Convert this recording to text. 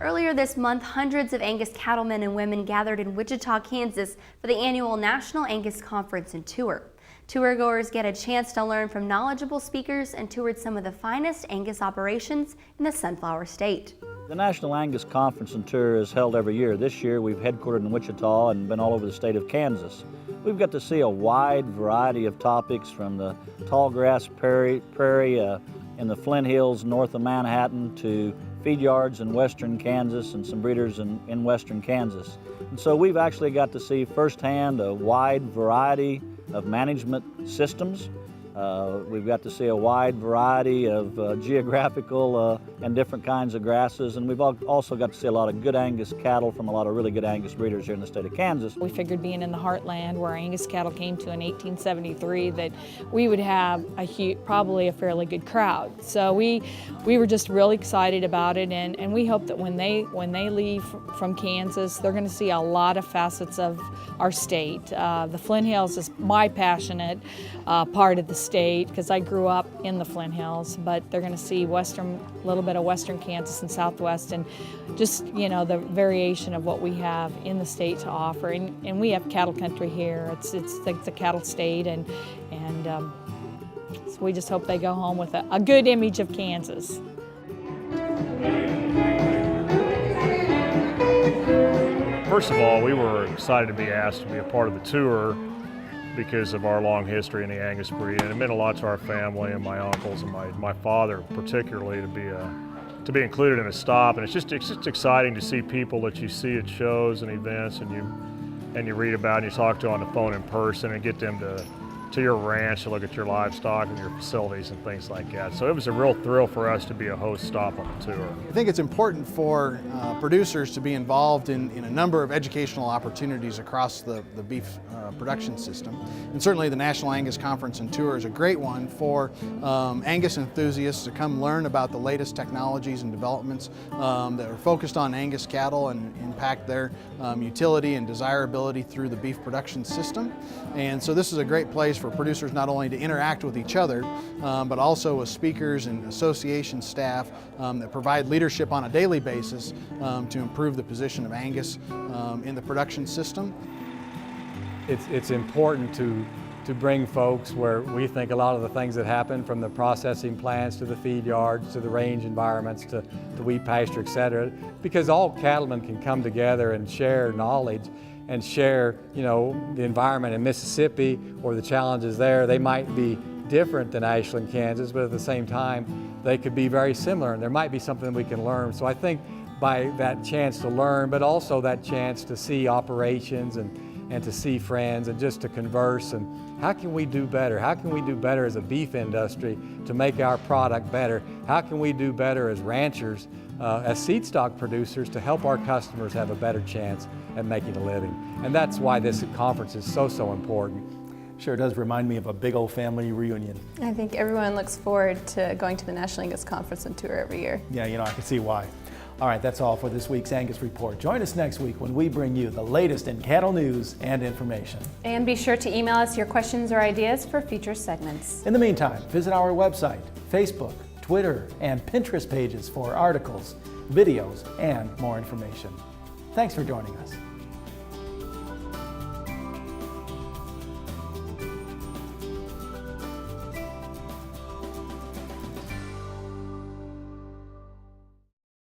Earlier this month, hundreds of Angus cattlemen and women gathered in Wichita, Kansas for the annual National Angus Conference and Tour. Tourgoers get a chance to learn from knowledgeable speakers and toured some of the finest Angus operations in the Sunflower State. The National Angus Conference and Tour is held every year. This year we've headquartered in Wichita and been all over the state of Kansas. We've got to see a wide variety of topics from the tallgrass prairie in the Flint Hills north of Manhattan to feed yards in western Kansas and some breeders in western Kansas. And so we've actually got to see firsthand a wide variety of management systems. We've got to see a wide variety of geographical and different kinds of grasses, and we've also got to see a lot of good Angus cattle from a lot of really good Angus breeders here in the state of Kansas. We figured, being in the heartland where Angus cattle came to in 1873, that we would have probably a fairly good crowd. So we were just really excited about it, and we hope that when they leave from Kansas, they're going to see a lot of facets of our state. The Flint Hills is my passionate part of the state because I grew up in the Flint Hills, but they're going to see a little bit of western Kansas and southwest, and just, you know, the variation of what we have in the state to offer. And we have cattle country here. It's the cattle state, and so we just hope they go home with a good image of Kansas. First of all, we were excited to be asked to be a part of the tour because of our long history in the Angus breed, and it meant a lot to our family and my uncles and my father particularly to be included in a stop. And it's just exciting to see people that you see at shows and events and you read about and you talk to on the phone in person, and get them to your ranch to look at your livestock and your facilities and things like that. So it was a real thrill for us to be a host stop on the tour. I think it's important for producers to be involved in a number of educational opportunities across the beef production system. And certainly the National Angus Conference and Tour is a great one for Angus enthusiasts to come learn about the latest technologies and developments that are focused on Angus cattle and impact their utility and desirability through the beef production system. And so this is a great place for producers not only to interact with each other, but also with speakers and association staff that provide leadership on a daily basis to improve the position of Angus in the production system. It's important to bring folks where we think a lot of the things that happen, from the processing plants to the feed yards to the range environments to the wheat pasture, etc., because all cattlemen can come together and share knowledge and share, you know, the environment in Mississippi or the challenges there. They might be different than Ashland, Kansas, but at the same time, they could be very similar, and there might be something we can learn. So I think by that chance to learn, but also that chance to see operations and to see friends and just to converse, and how can we do better? How can we do better as a beef industry to make our product better? How can we do better as ranchers, as seed stock producers, to help our customers have a better chance at making a living? And that's why this conference is so important. Sure does remind me of a big old family reunion. I think everyone looks forward to going to the National Angus Conference and Tour every year. Yeah, you know, I can see why. All right, that's all for this week's Angus Report. Join us next week when we bring you the latest in cattle news and information. And be sure to email us your questions or ideas for future segments. In the meantime, visit our website, Facebook, Twitter, and Pinterest pages for articles, videos, and more information. Thanks for joining us.